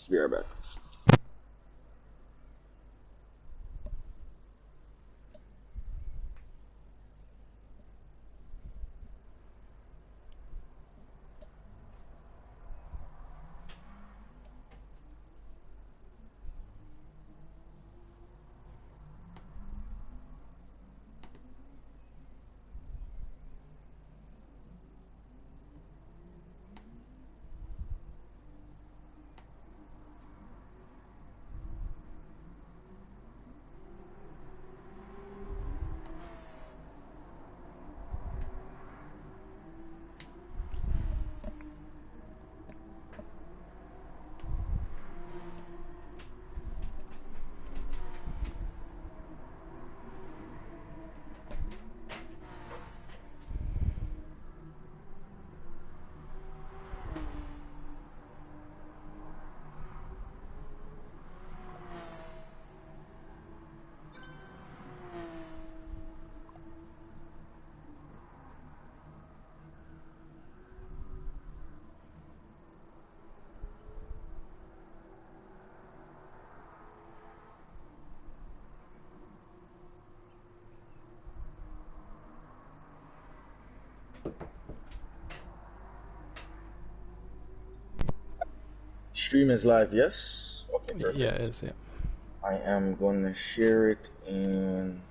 Be right back. Stream is live, yes? Okay, perfect. Yeah, it is, yeah. I am going to share it in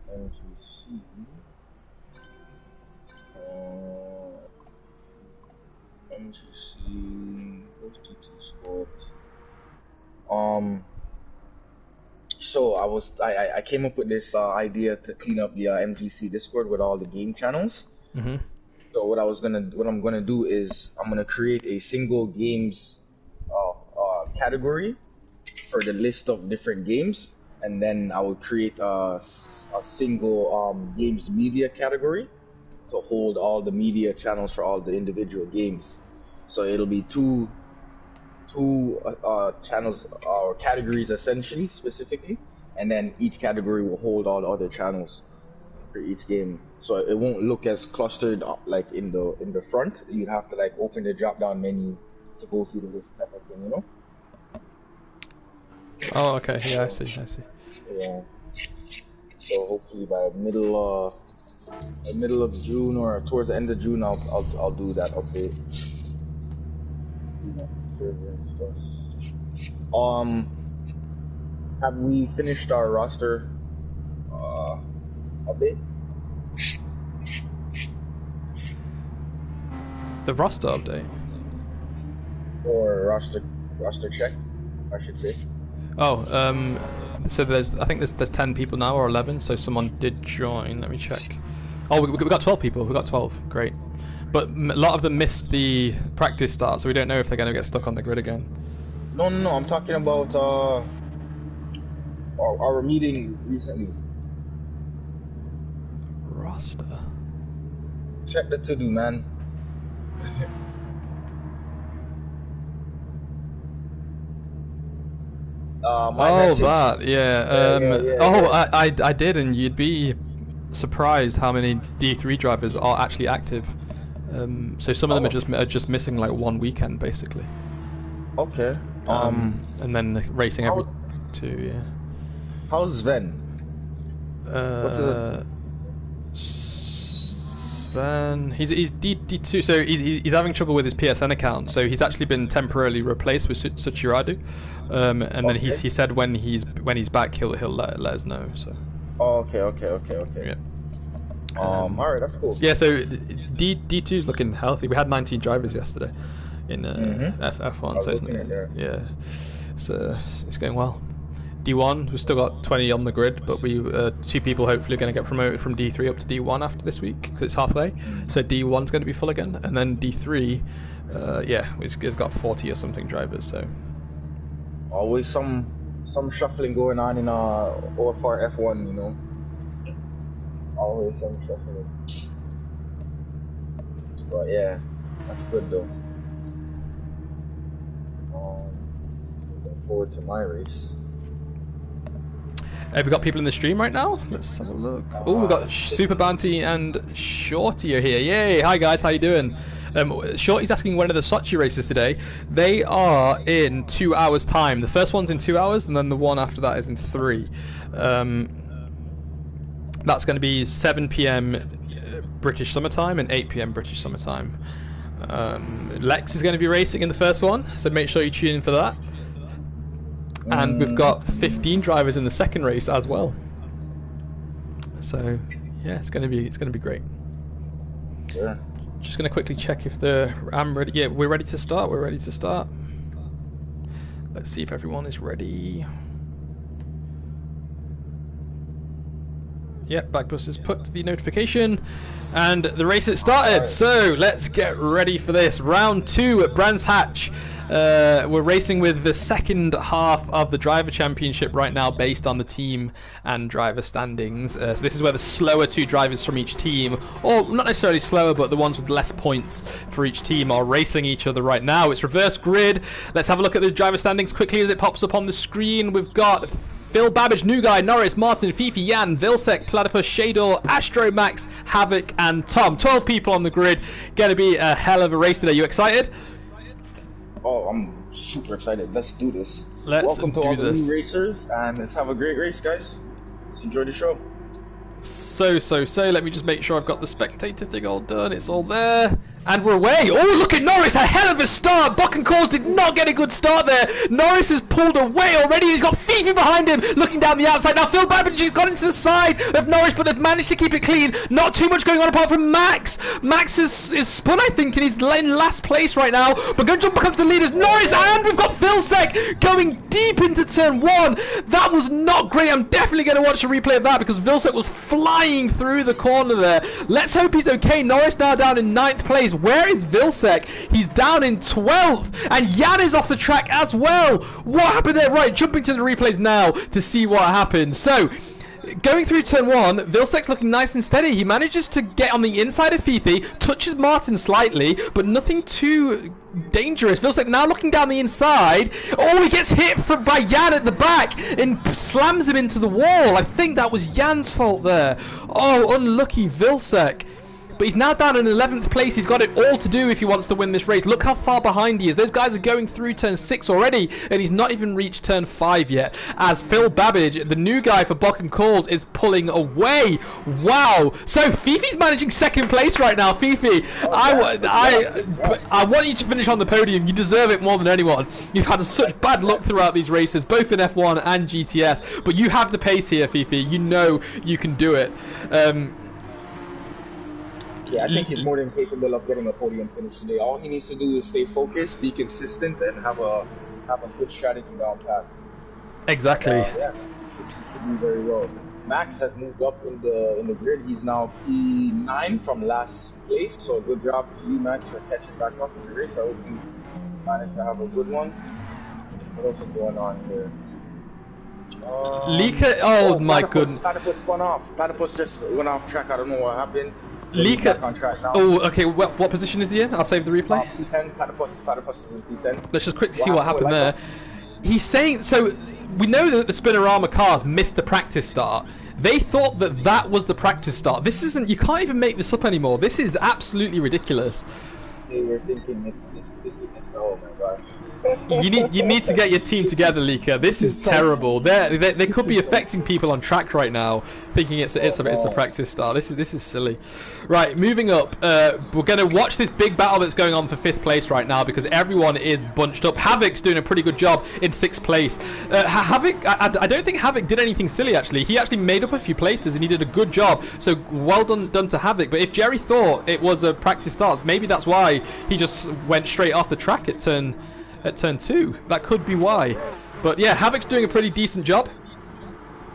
MGC. MGC, OTT Sport. So I came up with this idea to clean up the MGC Discord with all the game channels. Mm-hmm. So what I'm gonna do is I'm gonna create a single games category for the list of different games, and then I will create a single games media category to hold all the media channels for all the individual games. So it'll be two channels or categories essentially, specifically, and then each category will hold all the other channels for each game. So it won't look as clustered like in the front. You'd have to like open the drop down menu to go through the list type of thing, you know? Oh, okay. Yeah, I see. Yeah. So hopefully by middle of June or towards the end of June, I'll do that update. Have we finished our roster update? The roster update? Or roster check, I should say. Oh, so I think there's 10 people now, or 11, so someone did join. Let me check. Oh, we got 12 people. We got 12. Great. But a lot of them missed the practice start, so we don't know if they're going to get stuck on the grid again. No, I'm talking about our meeting recently. Roster? Check the to-do, man. That, yeah. Yeah. I did, and you'd be surprised how many D3 drivers are actually active. So some of them are just missing like one weekend, basically. Okay. And then racing every 2, yeah. How's Sven? Sven, he's D2, so he's having trouble with his PSN account, so he's actually been temporarily replaced with Suchiradu, and then he said when he's back he'll let us know. So. Okay. Yeah. Alright, that's cool. Yeah, so D2's looking healthy. We had 19 drivers yesterday in F1, so it's going well. D1, we've still got 20 on the grid, but we 2 people hopefully are going to get promoted from D3 up to D1 after this week, because it's halfway. So D1's going to be full again, and then D3, it's got 40 or something drivers. So always some shuffling going on in OFR F1, you know. Always some shuffling. But yeah, that's good though. Looking forward to my race. Have we got people in the stream right now? Let's have a look. Oh, we've got Super Bounty and Shorty are here. Yay! Hi guys, how you doing? Shorty's asking when are the Sochi races today. They are in 2 hours time. The first one's in 2 hours, and then the one after that is in 3. That's going to be 7 p.m. British summertime and 8 p.m. British summertime. Lex is going to be racing in the first one, so make sure you tune in for that. And we've got 15 drivers in the second race as well. So yeah, it's going to be great. Sure. Just going to quickly check if I'm ready. Yeah, we're ready to start. We're ready to start. Let's see if everyone is ready. Yep, Backbus has put the notification, and the race has started. So let's get ready for this. Round 2 at Brands Hatch. We're racing with the second half of the driver championship right now, based on the team and driver standings. So this is where the slower 2 drivers from each team, or not necessarily slower, but the ones with less points for each team, are racing each other right now. It's reverse grid. Let's have a look at the driver standings quickly as it pops up on the screen. We've got Phil Babbage, New Guy, Norris, Martin, Fifi, Jan, Vilsec, Platypus, Shador, Astro, Max, Havoc, and Tom. 12 people on the grid. Gonna be a hell of a race today. You excited? Oh, I'm super excited. Let's do this. Welcome to all the new racers, and let's have a great race, guys. Let's enjoy the show. So. Let me just make sure I've got the spectator thing all done. It's all there. And we're away. Oh, look at Norris. A hell of a start. Buck and Coles did not get a good start there. Norris has pulled away already. He's got Fifi behind him, looking down the outside. Now Phil Babbage has got into the side of Norris, but they've managed to keep it clean. Not too much going on apart from Max. Max is spun, I think, and he's in last place right now. But Gunjump becomes the leaders. Norris, and we've got Vilsec going deep into turn 1. That was not great. I'm definitely going to watch a replay of that, because Vilsec was flying through the corner there. Let's hope he's okay. Norris now down in 9th place. Where is Vilsec? He's down in 12th, and Jan is off the track as well. What happened there? Right, jumping to the replays now to see what happened. So, going through turn 1, Vilsec's looking nice and steady. He manages to get on the inside of Fifi, touches Martin slightly, but nothing too dangerous. Vilsec now looking down the inside. Oh, he gets hit by Jan at the back and slams him into the wall. I think that was Jan's fault there. Oh, unlucky Vilsec. But he's now down in 11th place. He's got it all to do if he wants to win this race. Look how far behind he is. Those guys are going through turn 6 already, and he's not even reached turn 5 yet. As Phil Babbage, the new guy for Buck and Coles, is pulling away. Wow. So Fifi's managing 2nd place right now. Fifi, I want you to finish on the podium. You deserve it more than anyone. You've had such bad luck throughout these races, both in F1 and GTS. But you have the pace here, Fifi. You know you can do it. Yeah, I think he's more than capable of getting a podium finish today. All he needs to do is stay focused, be consistent, and have a good strategy down pat. Exactly. Yeah, he should do very well. Max has moved up in the grid. He's now P9 from last place. So good job to you, Max, for catching back up in the race. I hope you manage to have a good one. What else is going on here? Lika, oh my goodness. Platypus spun off. Platypus just went off track. I don't know what happened. Lika. Oh, okay. What position is he in? I'll save the replay. P10. Platypus is in P10. Let's just quickly see what happened there. He's saying, so we know that the Spinorama cars missed the practice start. They thought that was the practice start. This isn't. You can't even make this up anymore. This is absolutely ridiculous. They were thinking it's oh my gosh. You need to get your team together, Lika. This is terrible. They could be affecting people on track right now, thinking it's a practice start. This is silly. Right, moving up. We're gonna watch this big battle that's going on for 5th place right now, because everyone is bunched up. Havoc's doing a pretty good job in 6th place. Havoc, I don't think Havoc did anything silly actually. He actually made up a few places and he did a good job. So well done to Havoc. But if Jerry thought it was a practice start, maybe that's why he just went straight off the track at turn 2. That could be why. But yeah, Havoc's doing a pretty decent job.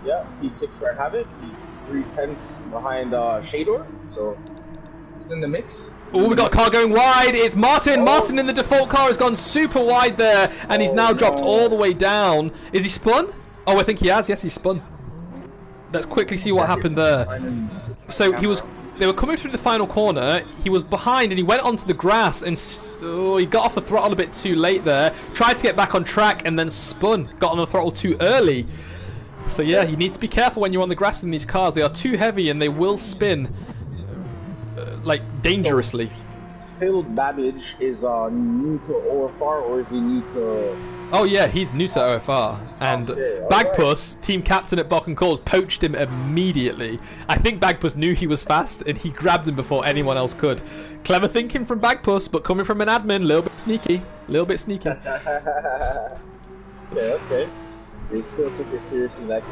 Yeah, he's 6 for Havoc. He's 3/10 behind Shador, so he's in the mix. Oh, we got a car going wide. It's Martin. Martin in the default car has gone super wide there, and he's now dropped all the way down. Is he spun? Oh, I think he has. Yes, he's spun. Let's quickly see what happened there. So they were coming through the final corner. He was behind and he went onto the grass, and he got off the throttle a bit too late there. Tried to get back on track and then spun. Got on the throttle too early. So yeah, you need to be careful when you're on the grass in these cars. They are too heavy and they will spin, like, dangerously. Phil Babbage is new to OFR, or is he new to... Oh yeah, he's new to OFR. And Bagpuss, team captain at Bock and Calls, poached him immediately. I think Bagpuss knew he was fast and he grabbed him before anyone else could. Clever thinking from Bagpuss, but coming from an admin, a little bit sneaky. Yeah, okay. They still took it seriously, like.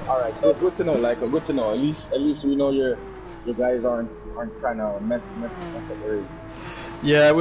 Alright, good to know, like, good to know. At least we know your guys aren't trying to mess up the race. Yeah,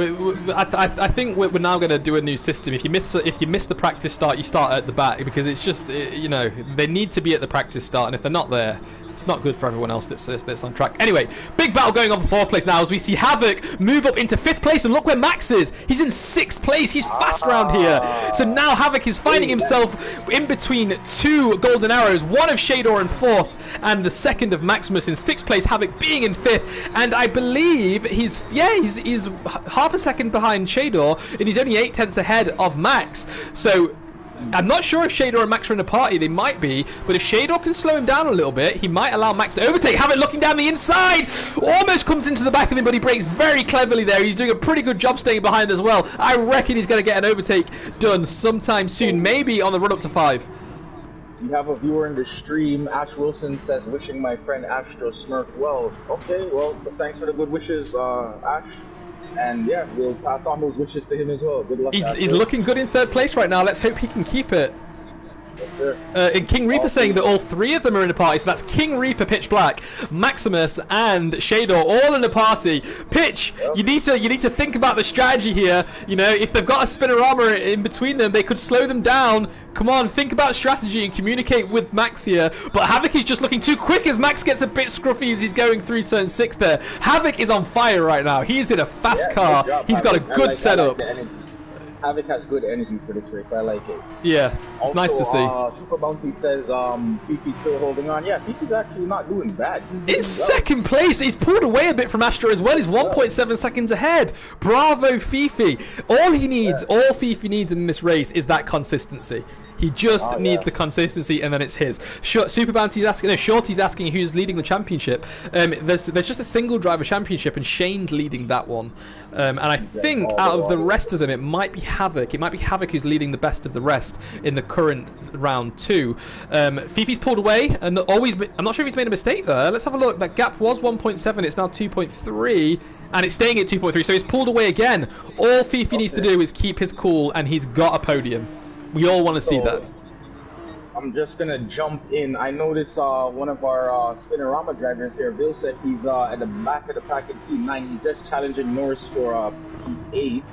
I think we're now going to do a new system. If you miss the practice start, you start at the back, because it's just, you know, they need to be at the practice start, and if they're not there, it's not good for everyone else that's on track. Anyway, big battle going on for 4th place now as we see Havoc move up into 5th place, and look where Max is. He's in 6th place. He's fast round here. So now Havoc is finding himself in between 2 golden arrows, one of Shador in 4th, and the second of Maximus in 6th place, Havoc being in 5th. And I believe he's half a second behind Shador, and he's only 8/10 ahead of Max. So I'm not sure if Shador and Max are in a party. They might be, but if Shador can slow him down a little bit, he might allow Max to overtake. Havoc looking down the inside, almost comes into the back of him, but he breaks very cleverly there. He's doing a pretty good job staying behind as well. I reckon he's going to get an overtake done sometime soon, maybe on the run up to 5. We have a viewer in the stream. Ash Wilson says, wishing my friend Astro Smurf well. Okay, well, thanks for the good wishes, Ash. And yeah, we'll pass on those wishes to him as well. Good luck. He's looking good in 3rd place right now. Let's hope he can keep it. Yes, sir. And King Reaper saying that all 3 of them are in a party, so that's King Reaper, Pitch Black, Maximus, and Shador all in a party. Pitch, yep. you need to think about the strategy here. You know, if they've got a Spinorama in between them, they could slow them down. Come on, think about strategy and communicate with Max here. But Havoc is just looking too quick as Max gets a bit scruffy as he's going through turn 6 there. Havoc is on fire right now. He's in a fast car. He's got a good setup. Havoc has good energy for this race. I like it. Yeah, it's also, nice to see. Super Bounty says Fifi's still holding on. Yeah, Fifi's actually not doing bad. In 2nd place, he's pulled away a bit from Astro as well. He's 1.7 seconds ahead. Bravo, Fifi. All Fifi needs in this race is that consistency. He just needs the consistency, and then it's his. Super Bounty's asking, no, Shorty's asking who's leading the championship. There's just a single driver championship, and Shane's leading that one. And I think out of the rest of them, it might be Havoc. It might be Havoc who's leading the best of the rest in the current round 2. Fifi's pulled away, and I'm not sure if he's made a mistake there. Let's have a look. That gap was 1.7. It's now 2.3. And it's staying at 2.3, so he's pulled away again. All Fifi needs to do is keep his cool, and he's got a podium. We all want to see that. I'm just gonna jump in. I noticed one of our Spinorama drivers here, Bill, said he's at the back of the pack in P9. He's just challenging Norris for P8,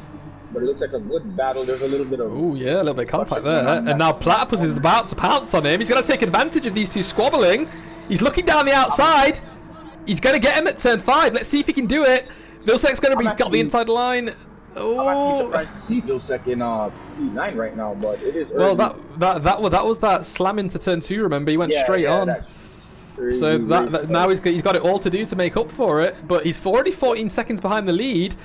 but it looks like a good battle. There's a little bit of... Oh yeah, a little bit of contact there. And now Platypus is about to pounce on him. He's going to take advantage of these two squabbling. He's looking down the outside. He's going to get him at turn 5. Let's see if he can do it. Vilsek's going to be got the inside line. Oh. I'm actually surprised to see Vilsek in P9 right now, but it is early. Well, that was that slam into turn 2. Remember, he went straight on. So now he's got it all to do to make up for it. But he's already 14 seconds behind the lead,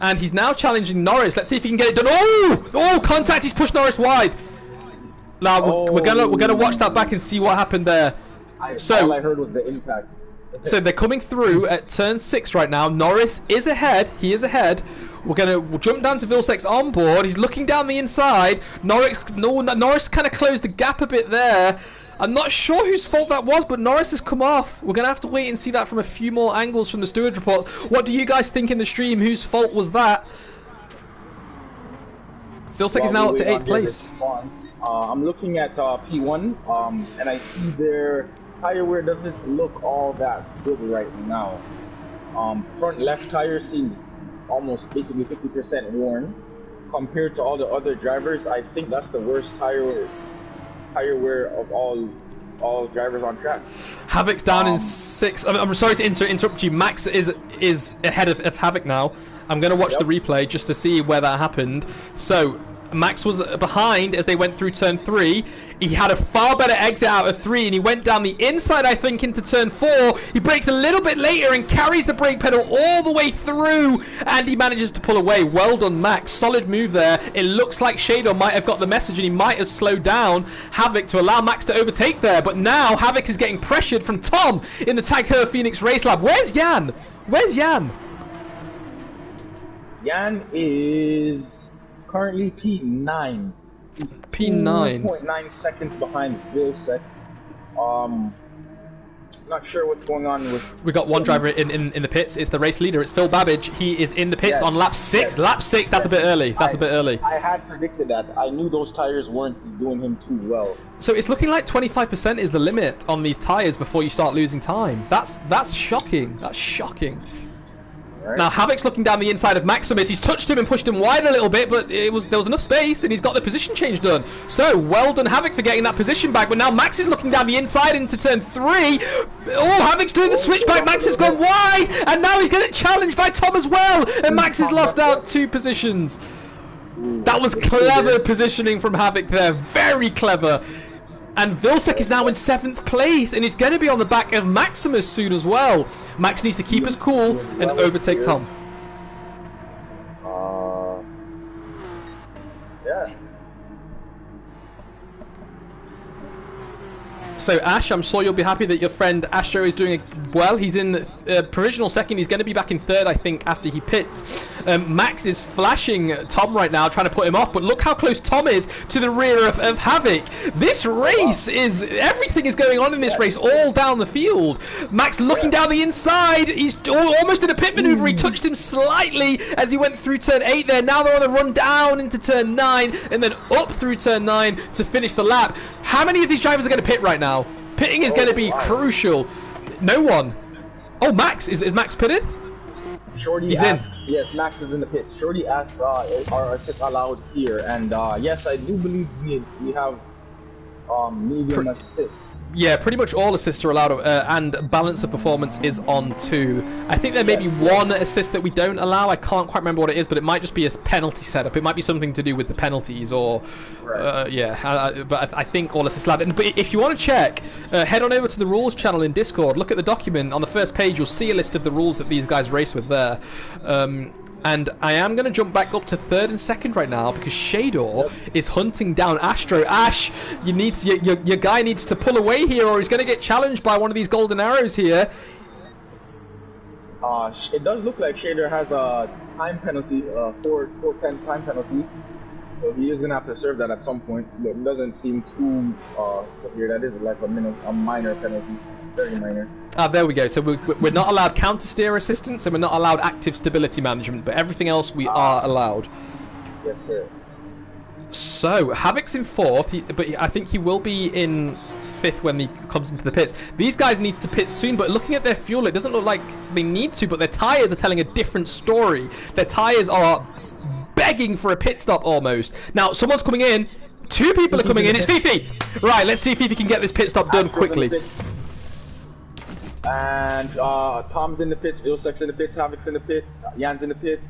and he's now challenging Norris. Let's see if he can get it done. Oh, contact! He's pushed Norris wide. Now we're gonna watch that back and see what happened there. All I heard was the impact. So they're coming through at turn 6 right now. Norris is ahead. He is ahead. We'll jump down to Vilsek's onboard. He's looking down the inside. Norris kind of closed the gap a bit there. I'm not sure whose fault that was, but Norris has come off. We're going to have to wait and see that from a few more angles from the steward report. What do you guys think in the stream? Whose fault was that? Vilsek is now up to 8th place. I'm looking at P1, and I see their tire wear doesn't look all that good right now. Front left tire seems almost basically 50% worn. Compared to all the other drivers, I think that's the worst tire wear of all drivers on track. Havoc's down in 6th. I'm sorry to interrupt you. Max is ahead of Havoc now. I'm going to watch the replay just to see where that happened. So Max was behind as they went through turn 3. He had a far better exit out of 3, and he went down the inside, I think, into turn 4. He brakes a little bit later and carries the brake pedal all the way through, and he manages to pull away. Well done, Max. Solid move there. It looks like Shadow might have got the message, and he might have slowed down Havoc to allow Max to overtake there. But now Havoc is getting pressured from Tom in the Tag Her Phoenix Race Lab. Where's Jan? Where's Jan? Jan is currently P9. He's P9. 2.9 seconds behind Vilsec. Not sure what's going on with... We got one driver in the pits. It's the race leader. It's Phil Babbage. He is in the pits on lap 6. Yes. Lap 6, that's a bit early. That's a bit early. I had predicted that. I knew those tires weren't doing him too well. So it's looking like 25% is the limit on these tires before you start losing time. That's shocking. That's shocking. Right. Now Havoc's looking down the inside of Maximus. He's touched him and pushed him wide a little bit, but there was enough space, and he's got the position change done. So well done, Havoc, for getting that position back. But now Max is looking down the inside into turn 3. Oh, Havoc's doing the switchback. Max has gone wide, and now he's getting challenged by Tom as well. And Max has lost out 2 positions. That was clever positioning from Havoc there. Very clever. And Vilsec is now in 7th place, and he's going to be on the back of Maximus soon as well. Max needs to keep us cool and overtake Tom. Yeah. So Ash, I'm sure you'll be happy that your friend Astro is doing well. He's in provisional 2nd. He's going to be back in 3rd, I think, after he pits. Max is flashing Tom right now, trying to put him off. But look how close Tom is to the rear of Havoc. This race is... Everything is going on in this race all down the field. Max looking down the inside. He's almost in a pit maneuver. He touched him slightly as he went through turn 8 there. Now they're on the run down into turn 9 and then up through turn 9 to finish the lap. How many of these drivers are going to pit right now? Pitting is going to be crucial. No one. Oh, Max. Is Max pitted? Shorty asks, yes, Max is in the pit. Shorty asks, are assists allowed here? And yes, I do believe we have medium assists. Yeah, pretty much all assists are allowed, and balance of performance is on too. I think there may be one assist that we don't allow. I can't quite remember what it is, but it might just be a penalty setup. It might be something to do with the penalties, or yeah. But I think all assists allowed. But if you want to check, head on over to the rules channel in Discord. Look at the document on the first page. You'll see a list of the rules that these guys race with there. And I am going to jump back up to 3rd and 2nd right now because Shador is hunting down Astro. Ash, your guy needs to pull away here, or he's going to get challenged by one of these golden arrows here. It does look like Shader has a time penalty, 4:10 time penalty. So he is going to have to serve that at some point. But it doesn't seem too severe. That is like a minor penalty. Very minor. There we go. So we're not allowed counter steer assistance, and we're not allowed active stability management, but everything else we are allowed. Yes, sir. So Havoc's in 4th, but I think he will be in 5th when he comes into the pits. These guys need to pit soon, but looking at their fuel, it doesn't look like they need to, but their tyres are telling a different story. Their tyres are begging for a pit stop almost. Now, someone's coming in. 2 people are coming in. It's Fifi! Right, let's see if Fifi can get this pit stop done quickly. And Tom's in the pit, Vilsec's in the pit, Havoc's in the pit, Jan's in the pit.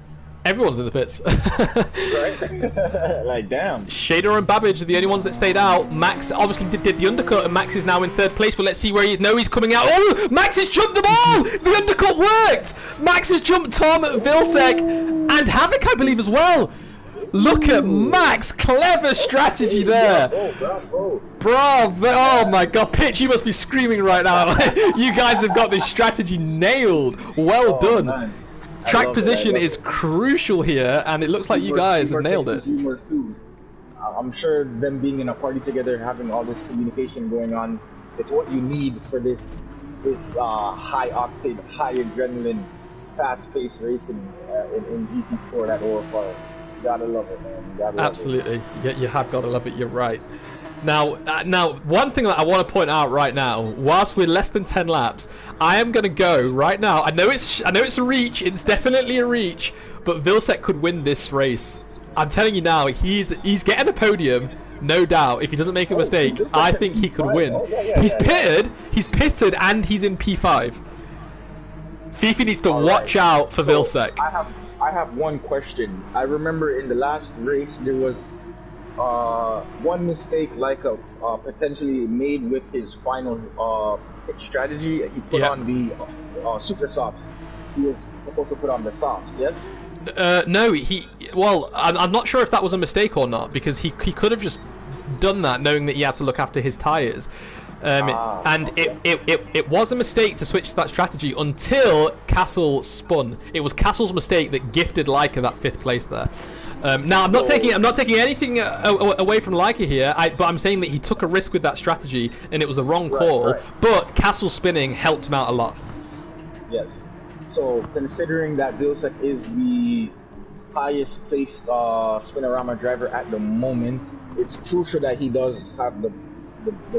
Everyone's in the pits. Right? Like, damn. Shader and Babbage are the only ones that stayed out. Max obviously did the undercut, and Max is now in 3rd place, but let's see where he is. No, he's coming out. Oh, Max has jumped them all! The undercut worked! Max has jumped Tom, Vilsec, and Havoc, I believe, as well. Look at Max, clever strategy there. Bravo. Oh my god, Pitch, you must be screaming right now. You guys have got this strategy nailed. Well done. Man. Track position is crucial here, and it looks like you guys have nailed it. I'm sure them being in a party together, having all this communication going on, it's what you need for this high octane, high adrenaline, fast-paced racing in GT Sport at OFR. You gotta love it, man. Absolutely. You have got to love it. You're right. Now, one thing that I want to point out right now, whilst we're less than 10 laps, I am going to go right now. I know it's a reach. It's definitely a reach, but Vilsec could win this race. I'm telling you now, he's getting a podium, no doubt. If he doesn't make a mistake, I think he could win. He's pitted, and he's in P5. Fifi needs to watch out for Vilsec. I have one question. I remember in the last race there was one mistake Leica potentially made with his final strategy. He put on the super softs. He was supposed to put on the softs, yes? No, well, I'm not sure if that was a mistake or not, because he could have just done that knowing that he had to look after his tyres. It was a mistake to switch to that strategy until Castle spun. It was Castle's mistake that gifted Leica that 5th place there. Now I'm not taking anything away from Leica here, but I'm saying that he took a risk with that strategy and it was the wrong call. Right. But Castle spinning helped him out a lot. Yes. So considering that Vilsek is the highest placed spinorama driver at the moment, it's crucial that he does have the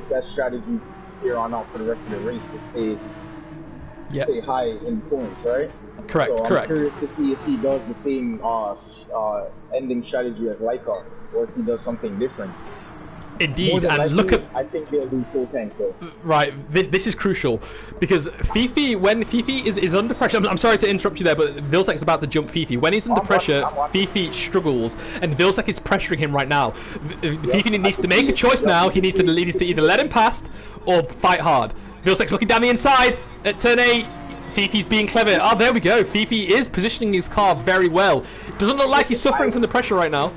best strategies here on out for the rest of the race to stay high in points, right? Correct, so correct. I'm curious to see if he does the same ending strategy as Leica, or if he does something different. Indeed, and look at... I think they'll do full tank though. Right, this is crucial, because Fifi, when Fifi is under pressure... I'm sorry to interrupt you there, but Vilsek's about to jump Fifi. When he's under pressure, Fifi struggles, and Vilsek is pressuring him right now. Fifi needs to make a choice now. He needs to either let him past, or fight hard. Vilsek's looking down the inside at turn 8. Fifi's being clever. Oh, there we go. Fifi is positioning his car very well. Doesn't look like he's suffering from the pressure right now.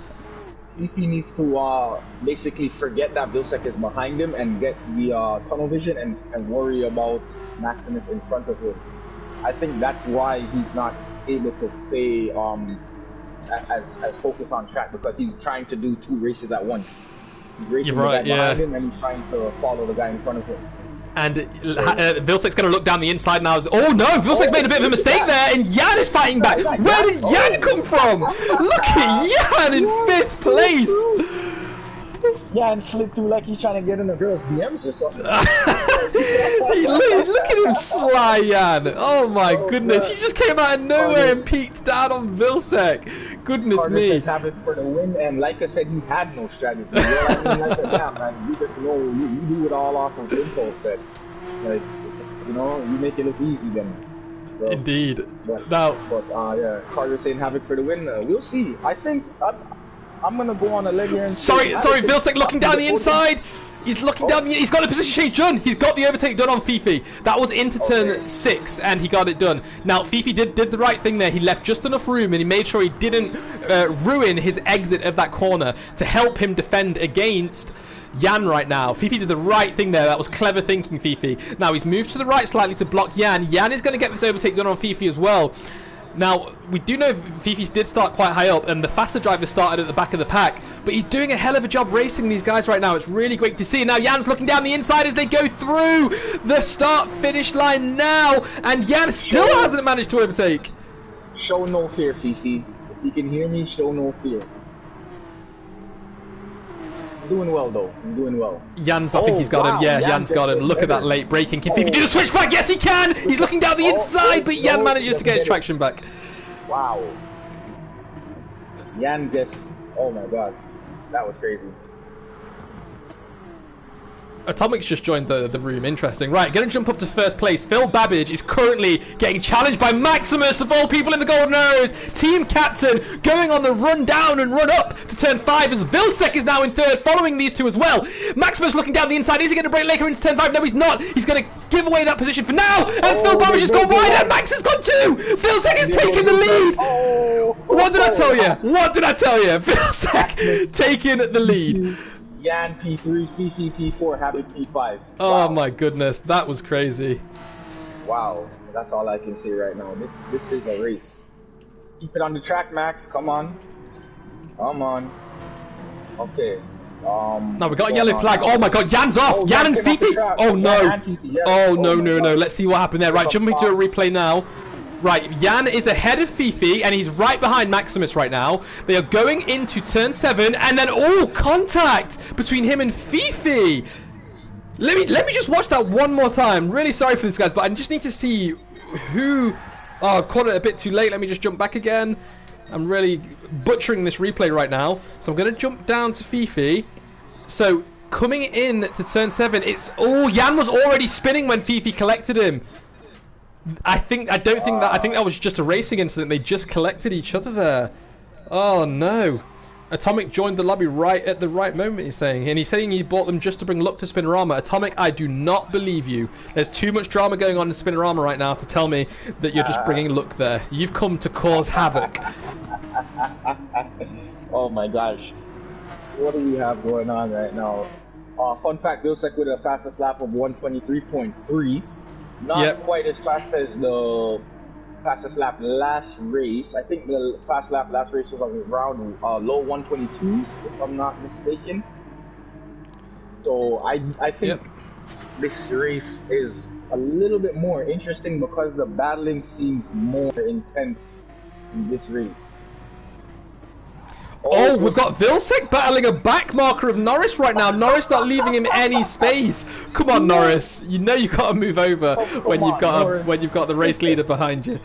Fifi needs to basically forget that Vilsek is behind him and get the tunnel vision and worry about Maximus in front of him. I think that's why he's not able to stay as focused on track, because he's trying to do 2 races at once. He's racing the guy behind him and he's trying to follow the guy in front of him. And Vilsek's going to look down the inside now. Oh no, Vilsek's made a bit of a mistake there, and Jan is fighting back. Where did Jan come from? Look at Jan in 5th place. Jan slipped through like he's trying to get in the girl's DMs or something. Look at him sly, Jan. Oh my goodness, he just came out of nowhere and peeked down on Vilsek. Goodness Carter me. says have it for the win, and like I said, he had no strategy. You know what I mean? Like, damn, man, you just know you do it all off of impulse. That, like, you know, you make it look easy then. So, Indeed. But yeah, Carter saying have it for the win. We'll see. I think I'm gonna go on a leg here and sorry, Vilsek looking down the inside. He's looking down. He's got a position change done. He's got the overtake done on Fifi. That was into turn 6, and he got it done. Now Fifi did the right thing there. He left just enough room, and he made sure he didn't ruin his exit of that corner to help him defend against Jan right now. Fifi did the right thing there. That was clever thinking, Fifi. Now he's moved to the right slightly to block Jan. Jan is going to get this overtake done on Fifi as well. Now, we do know Fifi did start quite high up, and the faster driver started at the back of the pack, but he's doing a hell of a job racing these guys right now. It's really great to see. Now, Jan's looking down the inside as they go through the start-finish line now, and Jan still hasn't managed to overtake. Show no fear, Fifi. If you can hear me, show no fear. He's doing well, though. He's doing well. Jan's, I think he's got him. Yeah, Jan's got him. Look at that late braking. Can Fifi do the switchback? Yes, he can! He's looking down the inside, but Jan manages to get his traction back. Wow. Jan just... Oh my god. That was crazy. Atomic's just joined the room. Interesting. Right, going to jump up to 1st place. Phil Babbage is currently getting challenged by Maximus, of all people in the Golden Arrows. Team captain going on the run down and run up to turn 5 as Vilsek is now in 3rd, following these 2 as well. Maximus looking down the inside. Is he going to break later into turn 5? No, he's not. He's going to give away that position for now. And Phil Babbage has gone wide, and Max has gone 2. Vilsek is taking the lead. What did I tell you? What did I tell you? Vilsek taking the lead. Jan P3, Fifi P4, Habit P5. Oh my goodness, that was crazy. Wow, that's all I can say right now. This is a race. Keep it on the track, Max. Come on. Come on. Okay. No, we got a yellow flag. Oh my god, Jan's off! Jan and Fifi! Oh no! Oh no, no. Let's see what happened there. Right, jumping to a replay now. Right, Jan is ahead of Fifi, and he's right behind Maximus right now. They are going into turn 7, and then contact between him and Fifi. Let me just watch that one more time. Really sorry for this, guys, but I just need to see who... Oh, I've caught it a bit too late. Let me just jump back again. I'm really butchering this replay right now. So I'm going to jump down to Fifi. So, coming in to turn 7, it's... Oh, Jan was already spinning when Fifi collected him. I don't think that. I think that was just a racing incident. They just collected each other there. Oh no. Atomic joined the lobby right at the right moment, he's saying. And he's saying he bought them just to bring luck to Spinorama. Atomic, I do not believe you. There's too much drama going on in Spinorama right now to tell me that you're just bringing luck there. You've come to cause havoc. Oh my gosh. What do we have going on right now? Fun fact, Vilsec with a fastest lap of 123.3. Not quite as fast as the fastest lap last race. I think the fast lap last race was around low 122s, if I'm not mistaken. So I think this race is a little bit more interesting because the battling seems more intense in this race. Oh, we've got Vilsec battling a back marker of Norris right now. Norris not leaving him any space. Come on, Norris. You know you got to move over when you've got the race leader behind you.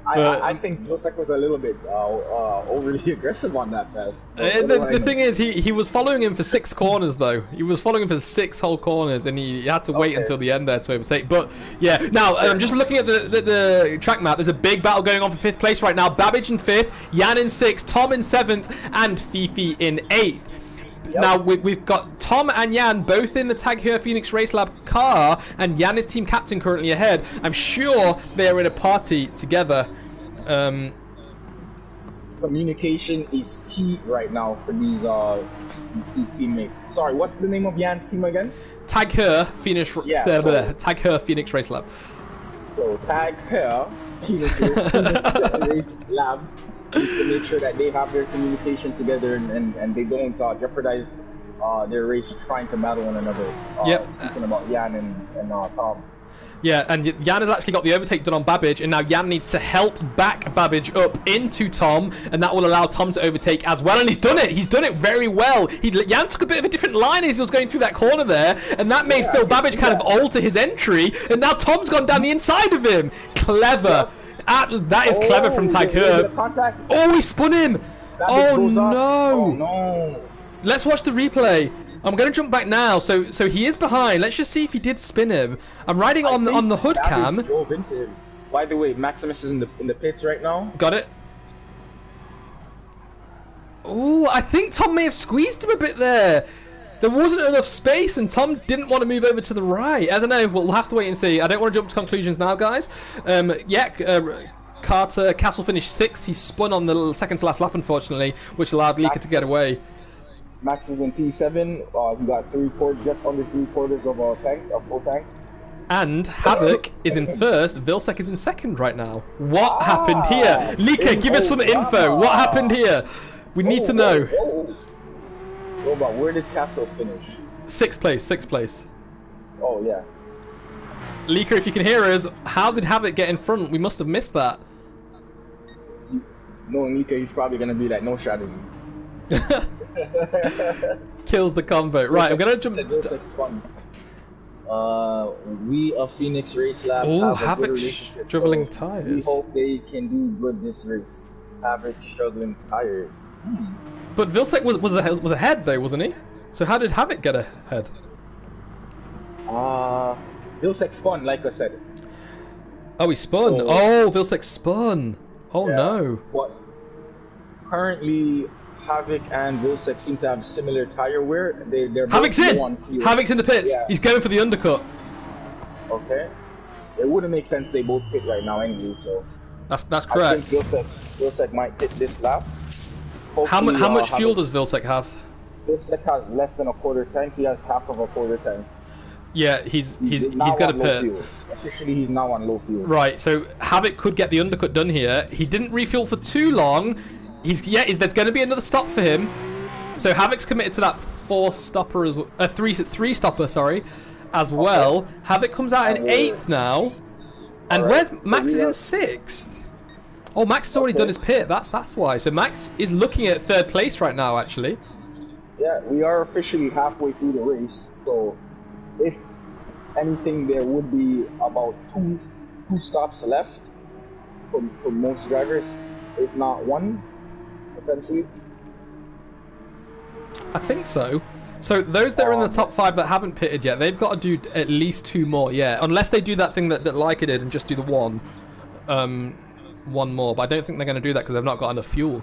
I think Vilsec was a little bit overly aggressive on that test. The thing is, he was following him for 6 corners, though. He was following him for 6 whole corners, and he had to wait until the end there to overtake. But, yeah, now, I'm just looking at the track map. There's a big battle going on for 5th place right now. Babbage in 5th, Jan in 6th, Tom in 7th, and Fifi in 8th. Yep. Now, we've got Tom and Jan both in the Tag Heuer Phoenix Race Lab car, and Jan is team captain currently ahead. I'm sure they're in a party together. Communication is key right now for these two teammates. Sorry, what's the name of Jan's team again? Tag Heuer Phoenix, Tag Heuer Phoenix Race Lab. So, Tag Heuer Phoenix Race Lab is to make sure that they have their communication together and they don't jeopardize their race trying to battle one another. Speaking about Jan and Tom. Yeah, and Jan has actually got the overtake done on Babbage, and now Jan needs to help back Babbage up into Tom, and that will allow Tom to overtake as well. And he's done it. He's done it very well. Jan took a bit of a different line as he was going through that corner there, and that made Phil Babbage kind of alter his entry, and now Tom's gone down the inside of him. Clever. That is clever from Tag Heuer. Oh, he spun him. Oh no. Let's watch the replay. I'm going to jump back now. So he is behind. Let's just see if he did spin him. I'm riding on the hood cam. Drove into him. By the way, Maximus is in the pits right now. Got it. Oh, I think Tom may have squeezed him a bit there. There wasn't enough space, and Tom didn't want to move over to the right. I don't know. We'll have to wait and see. I don't want to jump to conclusions now, guys. Carter Castle finished 6th. He spun on the second to last lap, unfortunately, which allowed Lika to get away. Max is in P7. He got just under 3/4 of a full tank. And Havoc is in 1st. Vilsec is in 2nd right now. What happened here? Lika, give us some info. What happened here? We need to know. But where did Castle finish? 6th place. Oh, yeah. Lika, if you can hear us, how did Havoc get in front? We must have missed that. Knowing Lika, he's probably going to be like, no strategy. Kills the combo. Right, I'm gonna jump. We of Phoenix Race Lab. Oh, Havoc struggling tires. We hope they can do good this race. Havoc struggling tires. But Vilsec was ahead though, wasn't he? So how did Havoc get ahead? Vilsec spun, like I said. Oh, he spun. Vilsec spun. Oh no. What? Currently, Havoc and Vilsec seem to have similar tire wear. They're Havoc's in! Havoc's in the pits. Yeah. He's going for the undercut. Okay. It wouldn't make sense they both pit right now anyway, so... That's correct. I think Vilsec might pit this lap. How much fuel does Vilsec have? Vilsec has less than a quarter tank. He has half of a quarter tank. Yeah, he's got a pit. Fuel. Officially, he's now on low fuel. Right, so Havoc could get the undercut done here. He didn't refuel for too long. There's going to be another stop for him. So Havoc's committed to that 4-stopper as well, 3-stopper, sorry, as well. Havoc comes out in 8th now, and where's Max is in 6th. Oh, Max has already done his pit. That's why. So Max is looking at 3rd place right now, actually. Yeah, we are officially halfway through the race. So, if anything, there would be about two stops left for most drivers, if not one. Potentially. I think so. So those that are in the top 5 that haven't pitted yet, they've got to do at least 2 more, yeah. Unless they do that thing that Leica did and just do the one more. But I don't think they're going to do that because they've not got enough fuel.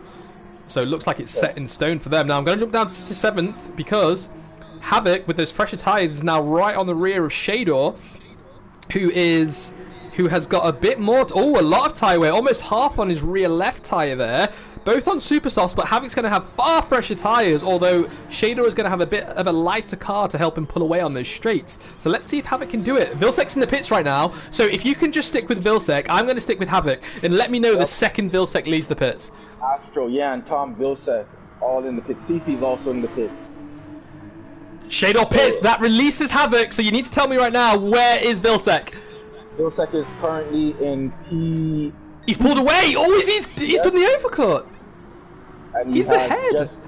So it looks like it's set in stone for them. Now I'm going to jump down to 7th because Havoc, with those fresher tyres, is now right on the rear of Shador, who has got a bit more... a lot of tyre wear. Almost half on his rear left tyre there. Both on super softs, but Havoc's going to have far fresher tyres, although Shador is going to have a bit of a lighter car to help him pull away on those straights. So let's see if Havoc can do it. Vilsek's in the pits right now, so if you can just stick with Vilsek, I'm going to stick with Havoc, and let me know the second Vilsek leaves the pits. Astro, yeah, and Tom, Vilsek, all in the pits. CC's also in the pits. Shador pits, that releases Havoc, so you need to tell me right now, where is Vilsek? Vilsek is currently in P... He's pulled away! Oh, he's done the overcut! And he's ahead! Just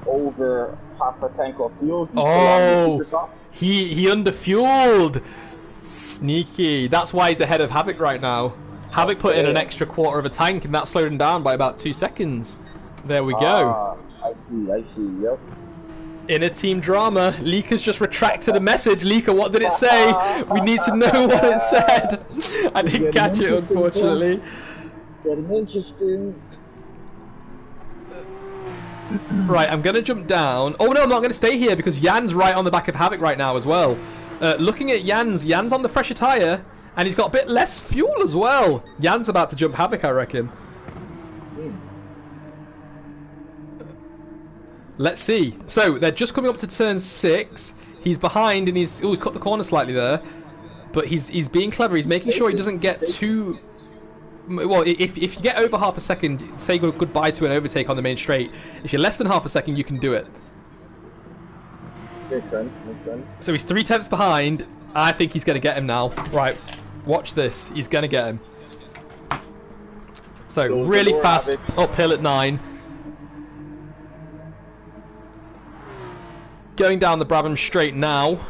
over half a tank of fuel. He underfueled! Sneaky. That's why he's ahead of Havoc right now. Havoc put in an extra quarter of a tank, and that slowed him down by about 2 seconds. There we go. I see, yep. Inner team drama. Leeka's just retracted a message. Leeka, what did it say? We need to know what it said. I didn't catch it, unfortunately. Getting interesting. Right, I'm going to jump down. Oh no, I'm not going to stay here because Jan's right on the back of Havoc right now as well. Looking at Jan's on the fresher tyre, and he's got a bit less fuel as well. Jan's about to jump Havoc, I reckon. Let's see. So, they're just coming up to turn 6. He's behind, and he's cut the corner slightly there. But he's being clever. He's making sure he doesn't get too... Well, if you get over half a second, say goodbye to an overtake on the main straight. If you're less than half a second, you can do it. Makes sense. So he's 3/10 behind. I think he's going to get him now. Right, watch this. He's going to get him. So really fast uphill at 9. Going down the Brabham straight now.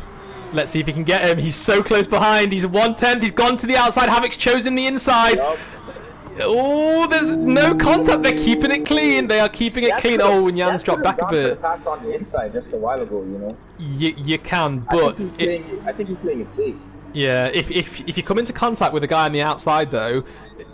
Let's see if he can get him. He's so close behind. He's 1/10. He's gone to the outside. Havoc's chosen the inside. Yep. Oh, there's no contact. They're keeping it clean. They are keeping it clean. Oh, and Jan's dropped back a bit. Pass on the inside just a while ago, you know. You can, but I think he's playing it safe. Yeah, if you come into contact with a guy on the outside though,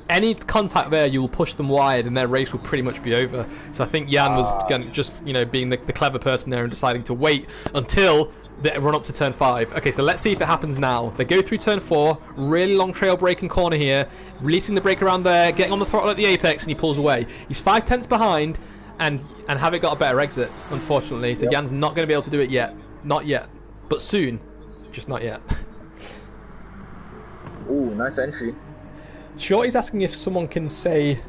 any contact there, you will push them wide, and their race will pretty much be over. So I think Jan was gonna just being the clever person there and deciding to wait until they run up to turn 5. Okay, so let's see if it happens now. They go through turn 4, really long trail braking corner here, releasing the brake around there, getting on the throttle at the apex, and he pulls away. He's 5/10 behind, and Havoc got a better exit, unfortunately. So Jan's not going to be able to do it yet. Not yet. But soon. Just not yet. Ooh, nice entry. Shorty's asking if someone can say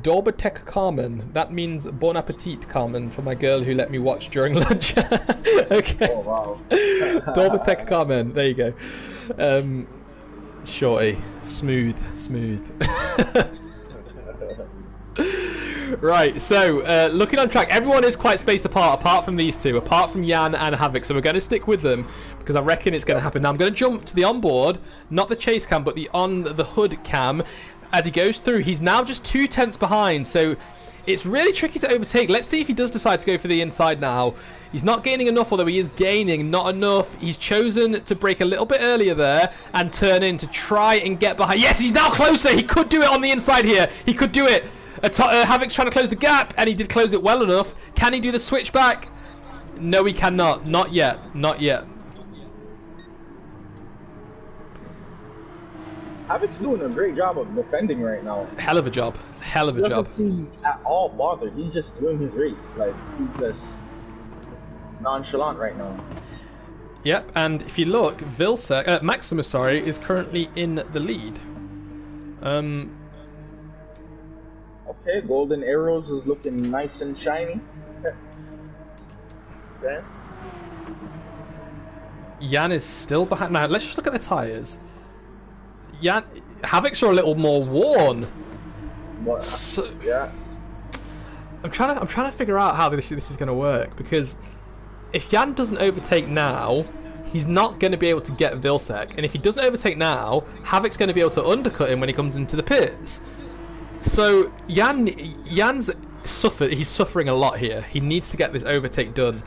Dorbetek Carmen. That means Bon Appetit Carmen for my girl who let me watch during lunch. Okay. Oh, wow. Dorbetek Carmen. There you go. Shorty. Smooth. Right, so looking on track, everyone is quite spaced apart from these two, apart from Jan and Havoc, so we're going to stick with them because I reckon it's going to happen. Now I'm going to jump to the onboard, not the chase cam, but the on the hood cam. As he goes through, he's now just 2/10 behind, so it's really tricky to overtake. Let's see if he does decide to go for the inside now. He's not gaining enough, although he is gaining not enough. He's chosen to brake a little bit earlier there and turn in to try and get behind. Yes, he's now closer. He could do it on the inside here. He could do it. Havoc's trying to close the gap, and he did close it well enough. Can he do the switchback? No, he cannot. Not yet. Not yet. Havoc's doing a great job of defending right now. Hell of a job. Hell of a job. He doesn't seem at all bothered. He's just doing his race. Like, he's just nonchalant right now. Yep, and if you look, Maximus, is currently in the lead. Okay, Golden Arrows is looking nice and shiny. Okay. Jan is still behind. Now, let's just look at the tyres. Havoc's are a little more worn. What? So, yeah. I'm trying to figure out how this is going to work, because if Jan doesn't overtake now, he's not going to be able to get Vilsek, and if he doesn't overtake now, Havoc's going to be able to undercut him when he comes into the pits. So Jan's suffered. He's suffering a lot here. He needs to get this overtake done.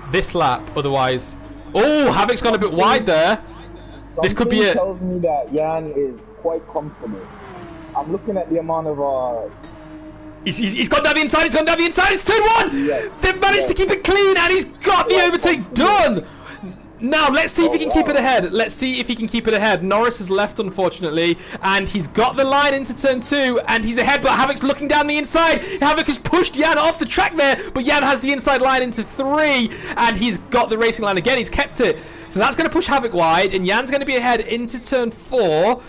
this lap, otherwise... Oh, Havoc's gone a bit wide there. This could be it. Something tells me that Jan is quite comfortable. I'm looking at the amount of... He's gone down the inside, he's gone down the inside, it's 2-1! Yes. They've managed to keep it clean, and he's got the overtake done! Now, let's see if he can keep it ahead. Let's see if he can keep it ahead. Norris has left, unfortunately, and he's got the line into turn 2, and he's ahead, but Havoc's looking down the inside. Havoc has pushed Jan off the track there, but Jan has the inside line into 3, and he's got the racing line again. He's kept it. So that's going to push Havoc wide, and Jan's going to be ahead into turn 4.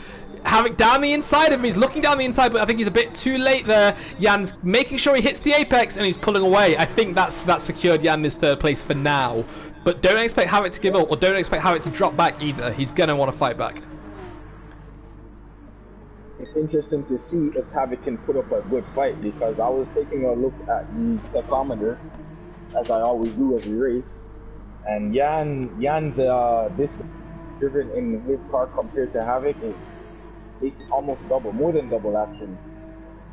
Havoc down the inside of him. He's looking down the inside, but I think he's a bit too late there. Jan's making sure he hits the apex, and he's pulling away. I think that's secured Jan this 3rd place for now. But don't expect Havoc to give up, or don't expect Havoc to drop back either. He's going to want to fight back. It's interesting to see if Havoc can put up a good fight, because I was taking a look at the tachometer, as I always do as we race, and Jan's this driven in his car compared to Havoc is almost double, more than double actually.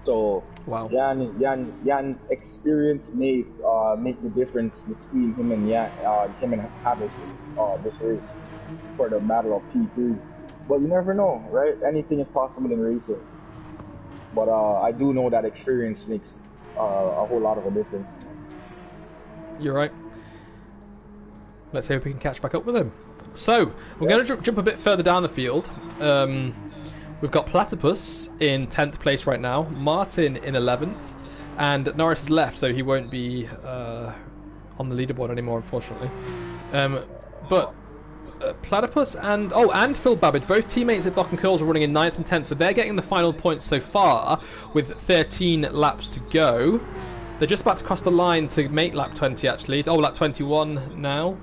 So wow. Jan's experience may make the difference between him and Havoc this race for the battle of P3. But you never know, right? Anything is possible in racing. But I do know that experience makes a whole lot of a difference. You're right. Let's hope we can catch back up with him. So we're going to jump a bit further down the field. We've got Platypus in 10th place right now, Martin in 11th, and Norris has left, so he won't be on the leaderboard anymore, unfortunately. But Platypus and Phil Babbage, both teammates at Dock and Curls, are running in 9th and 10th, so they're getting the final points so far with 13 laps to go. They're just about to cross the line to make lap 20, actually. Oh, lap 21 now.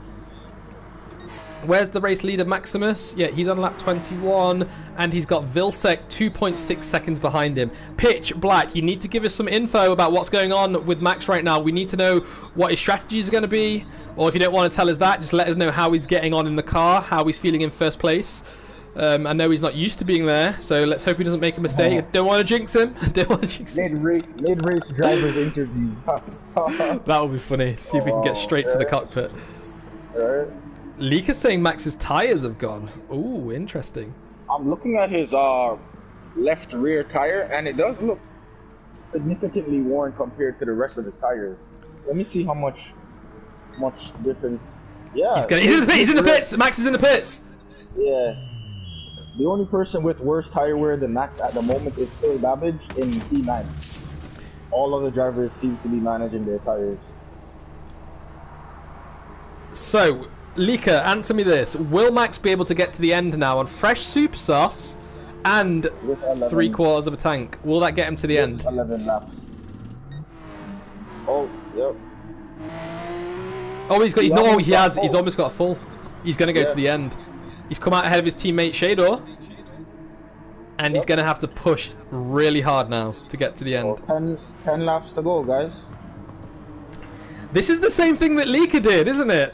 Where's the race leader, Maximus? Yeah, he's on lap 21, and he's got Vilsec 2.6 seconds behind him. Pitch black. You need to give us some info about what's going on with Max right now. We need to know what his strategies are going to be, or if you don't want to tell us that, just let us know how he's getting on in the car, how he's feeling in 1st place. I know he's not used to being there, so let's hope he doesn't make a mistake. Don't want to jinx him. Don't want to jinx him. Mid-race driver's interview. That would be funny. See if we can get straight to the cockpit. Leaka's saying Max's tyres have gone. Ooh, interesting. I'm looking at his left rear tire, and it does look significantly worn compared to the rest of his tires. Let me see how much difference. Yeah, he's in the pits. Max is in the pits. Yeah. The only person with worse tire wear than Max at the moment is Phil Babbage in P9. All other drivers seem to be managing their tires. So, Leaka, answer me this. Will Max be able to get to the end now on fresh super softs and 3/4 of a tank? Will that get him to the end? 11 laps. Oh, yep. Oh, he's almost got a full. He's going to go to the end. He's come out ahead of his teammate Shador, and he's going to have to push really hard now to get to the end. 10 laps to go, guys. This is the same thing that Leaka did, isn't it?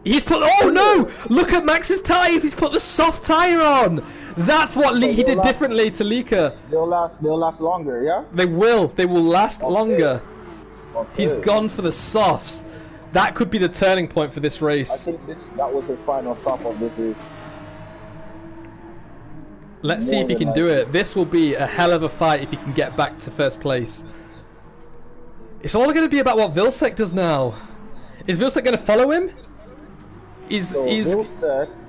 He's put... Oh, no! Look at Max's tyres! He's put the soft tyre on! That's what he did differently to Leaka. They'll last longer, yeah? They will. They will last longer. Okay. He's gone for the softs. That could be the turning point for this race. I think that was his final stop of this race. Let's see if he can do it. This will be a hell of a fight if he can get back to 1st place. It's all going to be about what Vilsec does now. Is Vilsec going to follow him? He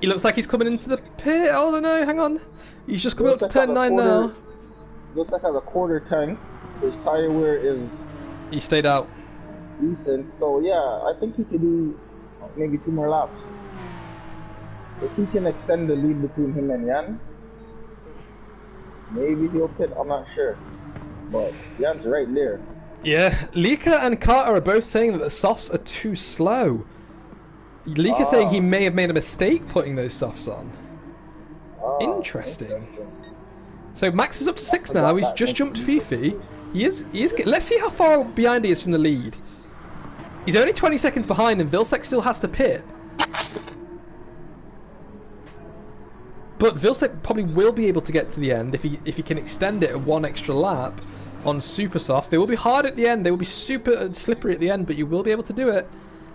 looks like he's coming into the pit. Oh no, hang on. He's just coming up to turn 9 now. Vilsec has a quarter tank. His tire wear is... He stayed out. Decent. So yeah, I think he could do maybe 2 more laps. If he can extend the lead between him and Jan, maybe he'll pit. I'm not sure. But Jan's right there. Yeah, Leaka and Carter are both saying that the softs are too slow. Leaka's saying he may have made a mistake putting those softs on. Interesting. So Max is up to 6 now. He's just jumped Fifi. He is. Let's see how far behind he is from the lead. He's only 20 seconds behind, and Vilsec still has to pit. But Vilsec probably will be able to get to the end if he can extend it 1 extra lap on super softs. They will be hard at the end. They will be super slippery at the end, but you will be able to do it.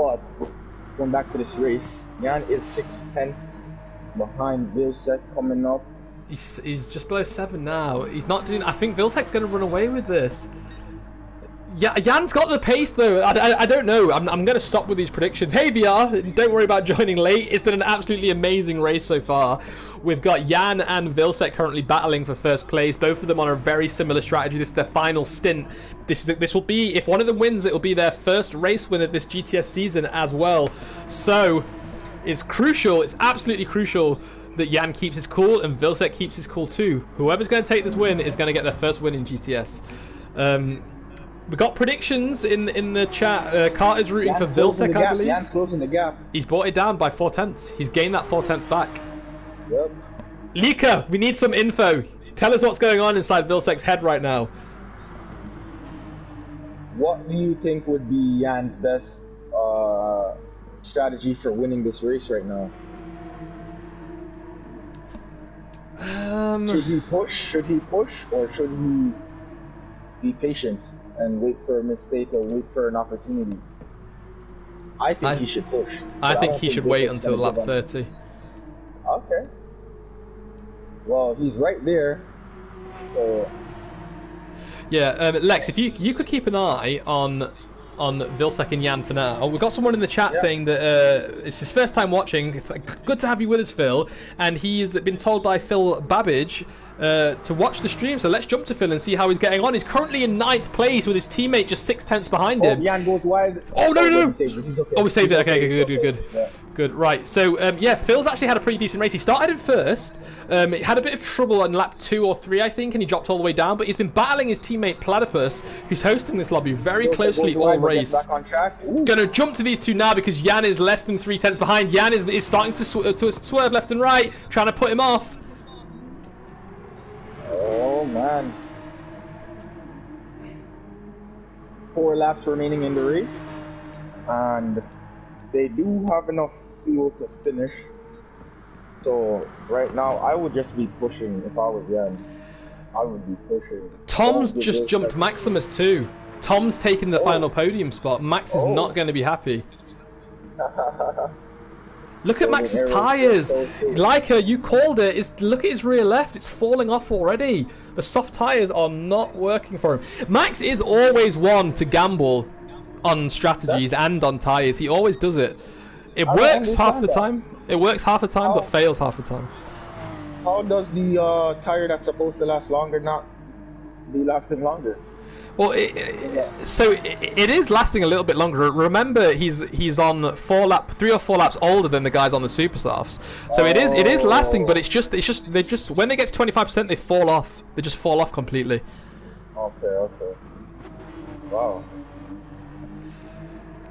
But going back to this race, Jan is 6/10 behind Vilsek coming up. He's just below 7 now. He's not doing. I think Vilsek's going to run away with this. Yeah, Jan's got the pace though. I don't know. I'm going to stop with these predictions. Hey VR, don't worry about joining late. It's been an absolutely amazing race so far. We've got Jan and Vilsek currently battling for first place. Both of them on a very similar strategy. This is their final stint. This will be, if one of them wins, it will be their first race win of this GTS season as well. So it's crucial. It's absolutely crucial that Jan keeps his cool and Vilsek keeps his cool too. Whoever's going to take this win is going to get their first win in GTS. We got predictions in the chat. Carter's rooting for Vilsek, I believe. Jan's closing the gap. He's brought it down by 4/10. He's gained that 4/10 back. Yep. Lika, we need some info. Tell us what's going on inside Vilsek's head right now. What do you think would be Jan's best strategy for winning this race right now? Should he push? Or should he be patient and wait for a mistake or wait for an opportunity? I think he should push. I think he should wait until lap 30. Okay. Well, he's right there. So. Yeah, Lex, if you could keep an eye on Vilsek and Jan for now. We've got someone in the chat saying that it's his first time watching. Good to have you with us, Phil. And he's been told by Phil Babbage to watch the stream. So let's jump to Phil and see how he's getting on. He's currently in 9th place with his teammate just 6/10 behind him. Jan goes wide. Oh no! Okay. Oh, we saved it. Okay, good. Yeah. Good. Right. So yeah, Phil's actually had a pretty decent race. He started in first. He had a bit of trouble on lap 2 or 3, I think, and he dropped all the way down. But he's been battling his teammate Platypus, who's hosting this lobby very closely all race. Gonna jump to these two now because Jan is less than 3/10 behind. Jan is starting to swerve left and right, trying to put him off. Oh man. 4 laps remaining in the race, and they do have enough fuel to finish. So right now, I would just be pushing if I was Jan. I would be pushing. Tom's just jumped Maximus too. Tom's taken the final podium spot. Max is not going to be happy. Look at Max's tyres. Leica, you called it. Look at his rear left. It's falling off already. The soft tyres are not working for him. Max is always one to gamble on strategies and on tyres. He always does it. It works half the time. It works half the time, but fails half the time. How does the tire that's supposed to last longer not be lasting longer? Well, it is lasting a little bit longer. Remember, he's on 3 or 4 laps older than the guys on the super softs. So it is lasting, but it's just when they get to 25%, they fall off. They just fall off completely. Okay. Wow.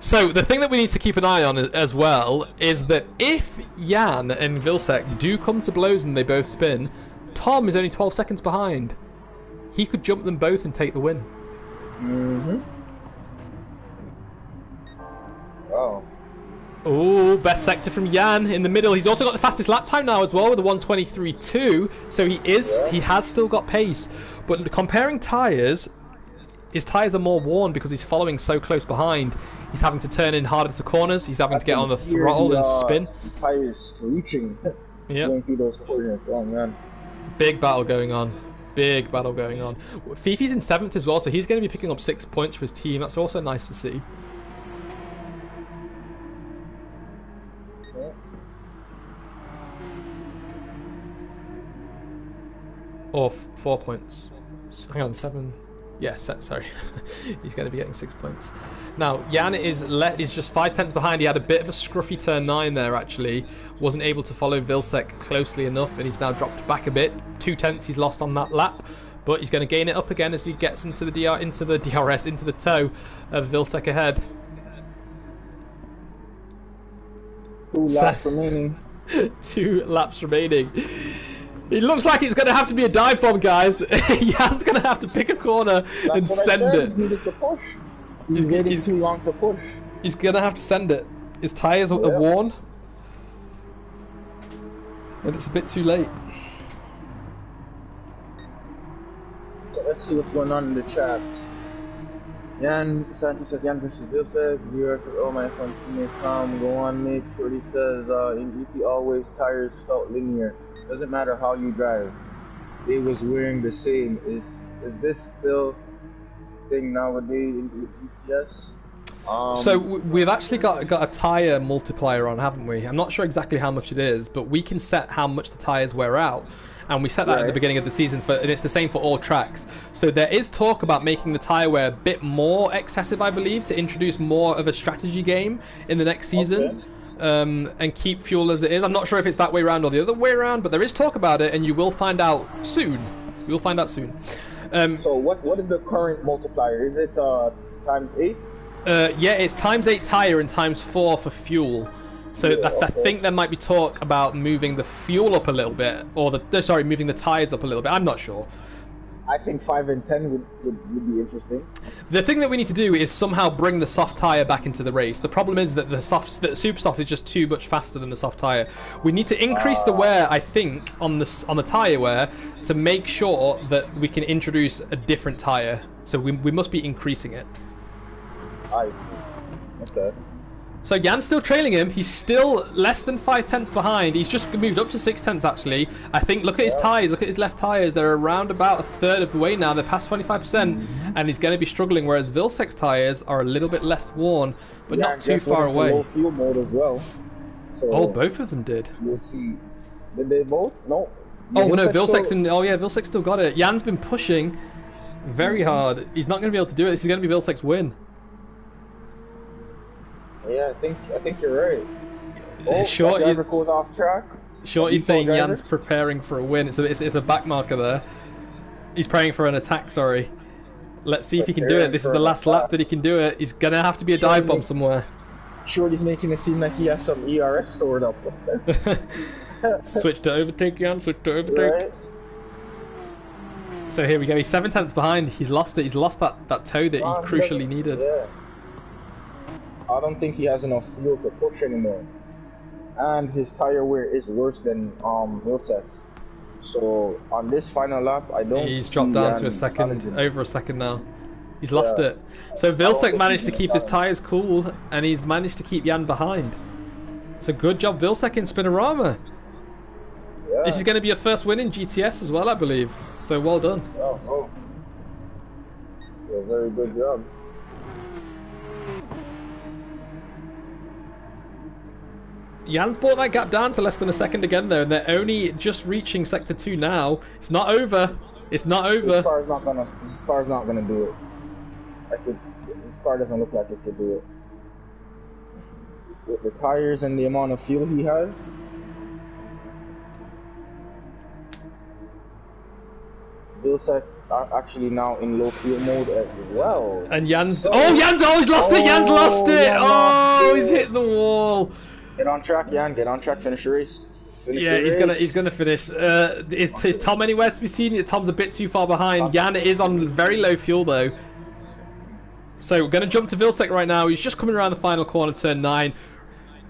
So the thing that we need to keep an eye on as well is that if Jan and Vilsek do come to blows and they both spin, Tom is only 12 seconds behind. He could jump them both and take the win. Wow. Oh, best sector from Jan in the middle. He's also got the fastest lap time now as well with a 1:23.2. So he has still got pace. But comparing tyres, his tyres are more worn because he's following so close behind. He's having to turn in harder to corners. He's having to get on the throttle and spin. The tyres screeching. Going through those corners. Oh man. Big battle going on. Big battle going on. Fifi's in 7th as well, so he's going to be picking up 6 points for his team. That's also nice to see. Or 4 points. Hang on, 7. Yeah, sorry. He's going to be getting 6 points. Now, Jan is just 5/10 behind. He had a bit of a scruffy turn 9 there, actually. Wasn't able to follow Vilsek closely enough, and he's now dropped back a bit. 2/10 he's lost on that lap, but he's going to gain it up again as he gets into the DRS, into the toe of Vilsek ahead. 2 laps remaining. 2 laps remaining. It looks like it's going to have to be a dive bomb, guys. Jan's going to have to pick a corner and send it. He needed to push. He's waiting too long to push. He's going to have to send it. His tyres are worn. And it's a bit too late. So let's see what's going on in the chat. Jan Santos says Jan versus Vilsec. Viewer says, oh, my F1 teammate Tom, go on, mate. Shorty says, in ET always tires felt linear. Doesn't matter how you drive. They was wearing the same. Is this still thing nowadays in GTS? So we've actually got a tire multiplier on, haven't we? I'm not sure exactly how much it is, but we can set how much the tires wear out. And we set that at the beginning of the season, and it's the same for all tracks. So there is talk about making the tyre wear a bit more excessive, I believe, to introduce more of a strategy game in the next season, and keep fuel as it is. I'm not sure if it's that way around or the other way around, but there is talk about it, and you will find out soon. You'll find out soon. So what is the current multiplier? Is it times 8? Yeah, it's times 8 tyre and times 4 for fuel. So I think there might be talk about moving the fuel up a little bit, or moving the tyres up a little bit. I'm not sure. I think 5 and 10 would be interesting. The thing that we need to do is somehow bring the soft tyre back into the race. The problem is that the super soft is just too much faster than the soft tyre. We need to increase the wear, I think, on the tyre wear to make sure that we can introduce a different tyre. So we must be increasing it. I see. Okay. So Jan's still trailing him. He's still less than 5 tenths behind. He's just moved up to 6 tenths actually. I think, look at his tyres, look at his left tyres. They're around about a third of the way now. They're past 25%, and he's going to be struggling, whereas Vilsec's tyres are a little bit less worn, but not too far away. Low fuel mode as well. So both of them did. We'll see. Did they both? No. Oh, no, Vilsec's still got it. Jan's been pushing very hard. He's not going to be able to do it. This is going to be Vilsec's win. Yeah, I think you're right. Shorty goes off track. Shorty's saying Jan's preparing for a win. It's a back marker there. He's praying for an attack, sorry. Let's see if he can do it. This is the last lap that he can do it. He's going to have to be a dive bomb somewhere. Shorty's making it seem like he has some ERS stored up. Switch to overtake, Jan. Switch to overtake. Right. So here we go. He's 7 tenths behind. He's lost it. He's lost that toe that he crucially needed. Yeah. I don't think he has enough fuel to push anymore, and his tire wear is worse than Vilsec's. So on this final lap, I don't. He's dropped down to a second, over a second now. He's lost it. So Vilsec managed to keep his tires cool, and he's managed to keep Jan behind. So good job, Vilsec in Spinorama. Yeah. This is going to be your first win in GTS as well, I believe. So well done. Oh. Yeah, very good job. Jan's brought that gap down to less than a second again, though, and they're only just reaching Sector 2 now. It's not over. It's not over. This car's not gonna do it. This car doesn't look like it could do it. With the tires and the amount of fuel he has. Vilsec's actually now in low fuel mode as well. And Jan's always lost it. Jan's lost it. He's hit the wall. Get on track, Jan. Get on track. Finish the race. He's gonna finish. Is Tom anywhere to be seen? Tom's a bit too far behind. Jan is on very low fuel though. So we're gonna jump to Vilsec right now. He's just coming around the final corner, turn 9.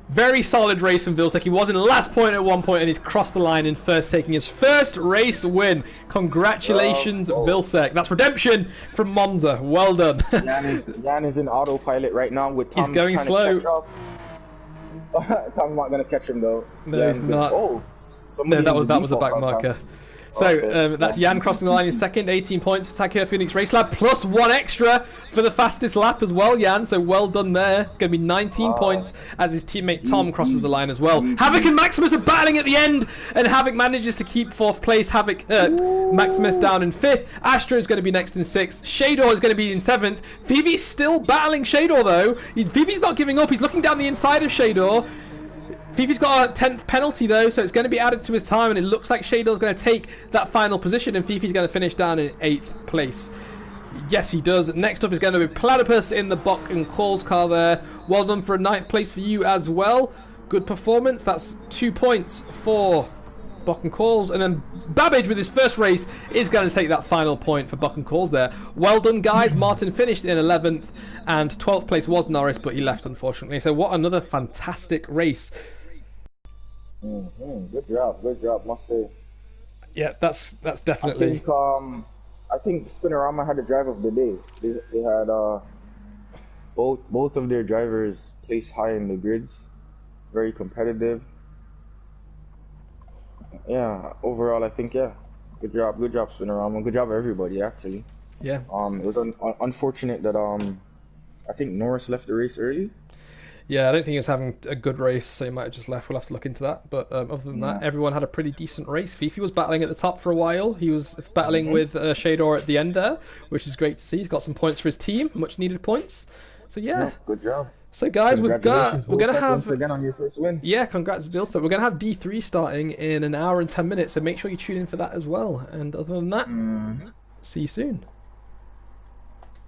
Very solid race from Vilsec. He was in the last point at one point, and he's crossed the line in first, taking his first race win. Congratulations, Vilsec. That's redemption from Monza. Well done. Jan is in autopilot right now with Tom. He's going slow. Tom's not going to catch him though. No, he's not. No, that was a back marker. So that's Jan crossing the line in second, 18 points for Tag Heuer Phoenix Race Lab, plus 1 extra for the fastest lap as well, Jan. So well done there. Going to be 19 points as his teammate Tom crosses the line as well. Havoc and Maximus are battling at the end, and Havoc manages to keep 4th place. Maximus down in 5th. Astro is going to be next in 6th. Shador is going to be in 7th. Phoebe's still battling Shador though. Phoebe's not giving up. He's looking down the inside of Shador. Fifi's got a 10th penalty though, so it's going to be added to his time, and it looks like Shador's going to take that final position, and Fifi's going to finish down in 8th place. Yes, he does. Next up is going to be Platypus in the Bock and Calls car there. Well done for a 9th place for you as well. Good performance. That's 2 points for Bock and Calls, and then Babbage with his first race is going to take that final point for Bock and Calls there. Well done, guys. Martin finished in 11th, and 12th place was Norris, but he left unfortunately. So what another fantastic race. Good job, must say. Yeah, that's definitely. I think Spinorama had the drive of the day. They had both of their drivers place high in the grids, very competitive. Yeah, overall I think good job Spinnerama, good job everybody actually. Yeah. It was unfortunate that I think Norris left the race early. Yeah, I don't think he was having a good race, so he might have just left. We'll have to look into that. But other than that, everyone had a pretty decent race. Fifi was battling at the top for a while. He was battling with Shador at the end there, which is great to see. He's got some points for his team, much needed points. So yeah, good job. So guys, we're gonna have once again on your first win. Yeah, congrats, Bill. So we're gonna have D3 starting in an hour and 10 minutes. So make sure you tune in for that as well. And other than that, see you soon.